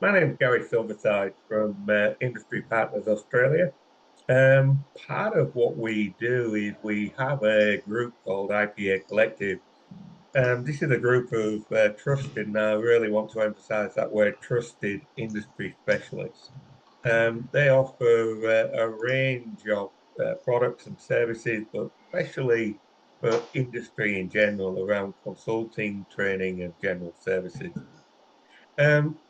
My name's Gary Silverside from Industry Partners Australia. Part of what we do is we have a group called IPA Collective. This is a group of trusted, and I really want to emphasize that word trusted industry specialists. They offer a range of products and services, but especially for industry in general around consulting, training, and general services.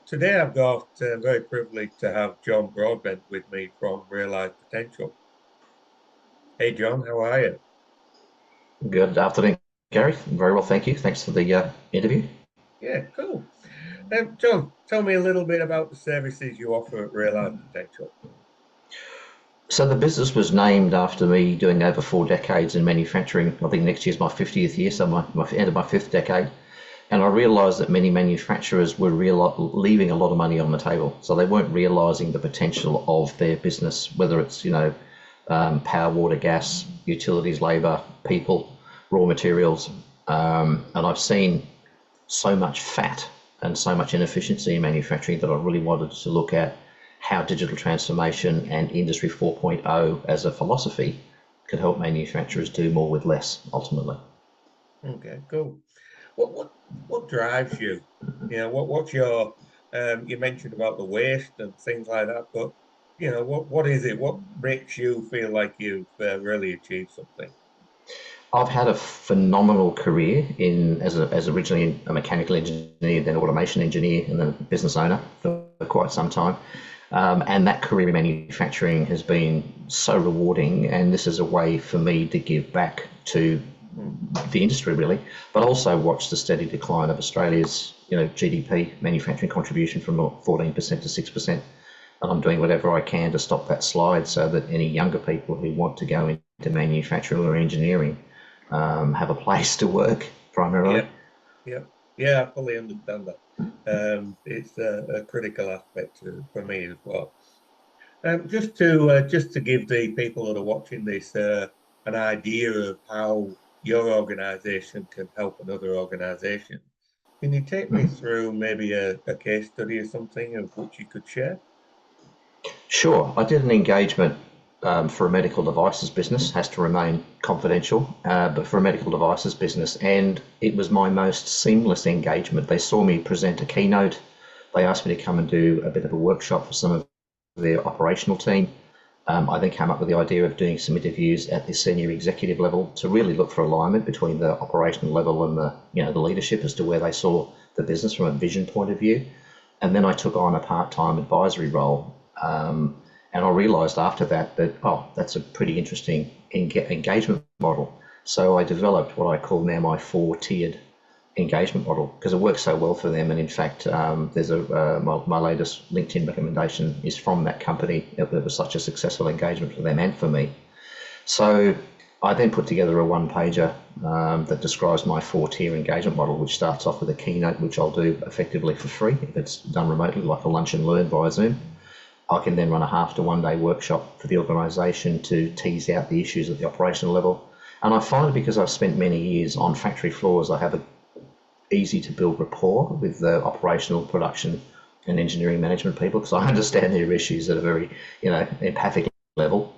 Today I've got very privileged to have John Broadbent with me from Realize Potential. Hey John, how are you? Good afternoon, Gary. Very well, thank you. Thanks for the interview. Yeah, cool. John, tell me a little bit about the services you offer at Realize Potential. So the business was named after me doing over 4 decades in manufacturing. I think next year's my 50th year, so my end of my fifth decade. And I realised that many manufacturers were leaving a lot of money on the table. So they weren't realising the potential of their business, whether it's, power, water, gas, utilities, labour, people, raw materials. And I've seen so much fat and so much inefficiency in manufacturing that I really wanted to look at how digital transformation and Industry 4.0 as a philosophy could help manufacturers do more with less ultimately. Okay, cool. What what what drives you? What's your you mentioned about the waste and things like that, but what is it? What makes you feel like you've really achieved something? I've had a phenomenal career as originally a mechanical engineer, then automation engineer, and then a business owner for quite some time. And that career in manufacturing has been so rewarding, and this is a way for me to give back to Hmm. the industry really, but also watch the steady decline of Australia's GDP manufacturing contribution from 14% to 6%. And I'm doing whatever I can to stop that slide so that any younger people who want to go into manufacturing or engineering have a place to work primarily. Yep, yep. Yeah, I fully understand that. It's a critical aspect for me as well. Just to give the people that are watching this an idea of how your organization can help another organization, can you take me Mhm. through maybe a case study or something of which you could share? Sure, I did an engagement for a medical devices business, has to remain confidential, but for a medical devices business, and it was my most seamless engagement. They saw me present a keynote, they asked me to come and do a bit of a workshop for some of their operational team. I then came up with the idea of doing some interviews at the senior executive level to really look for alignment between the operational level and the leadership as to where they saw the business from a vision point of view. And then I took on a part-time advisory role. And I realised after that that's a pretty interesting engagement model. So I developed what I call now my four-tiered engagement model because it works so well for them. And in fact, there's my latest LinkedIn recommendation is from that company. It was such a successful engagement for them and for me. So I then put together a one-pager that describes my four-tier engagement model, which starts off with a keynote, which I'll do effectively for free if it's done remotely, like a lunch and learn via Zoom. I can then run a half to 1 day workshop for the organisation to tease out the issues at the operational level. And I find because I've spent many years on factory floors, I have a easy to build rapport with the operational production and engineering management people because I understand their issues at a very, empathic level.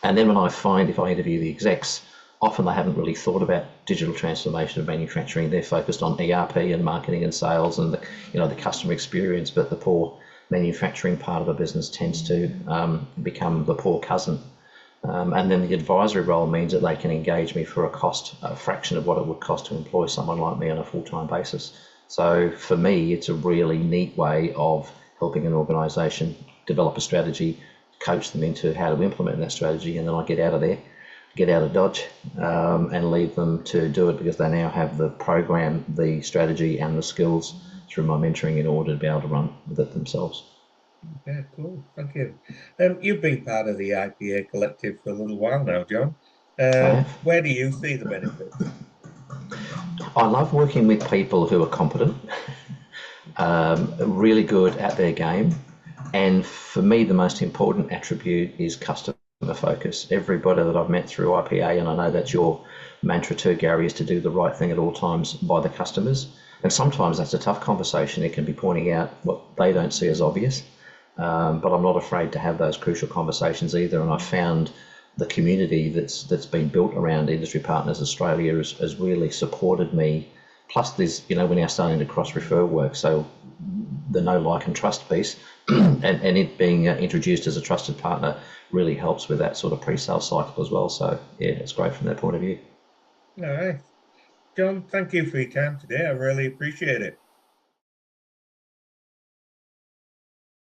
And then when I find if I interview the execs, often they haven't really thought about digital transformation of manufacturing. They're focused on ERP and marketing and sales and the customer experience, but the poor manufacturing part of the business tends to become the poor cousin. And then the advisory role means that they can engage me for a fraction of what it would cost to employ someone like me on a full-time basis. So for me, it's a really neat way of helping an organisation develop a strategy, coach them into how to implement that strategy, and then I get out of there, get out of Dodge, and leave them to do it because they now have the program, the strategy, and the skills through my mentoring in order to be able to run with it themselves. Yeah, cool. Thank you. You've been part of the IPA collective for a little while now, John. I have. Where do you see the benefits? I love working with people who are competent, really good at their game. And for me, the most important attribute is customer focus. Everybody that I've met through IPA, and I know that's your mantra too, Gary, is to do the right thing at all times by the customers. And sometimes that's a tough conversation. It can be pointing out what they don't see as obvious. But I'm not afraid to have those crucial conversations either. And I found the community that's been built around Industry Partners Australia has really supported me. Plus, there's, we're now starting to cross-refer work. So the know, like and trust piece and it being introduced as a trusted partner really helps with that sort of pre-sale cycle as well. So yeah, it's great from that point of view. All right. John, thank you for your time today. I really appreciate it.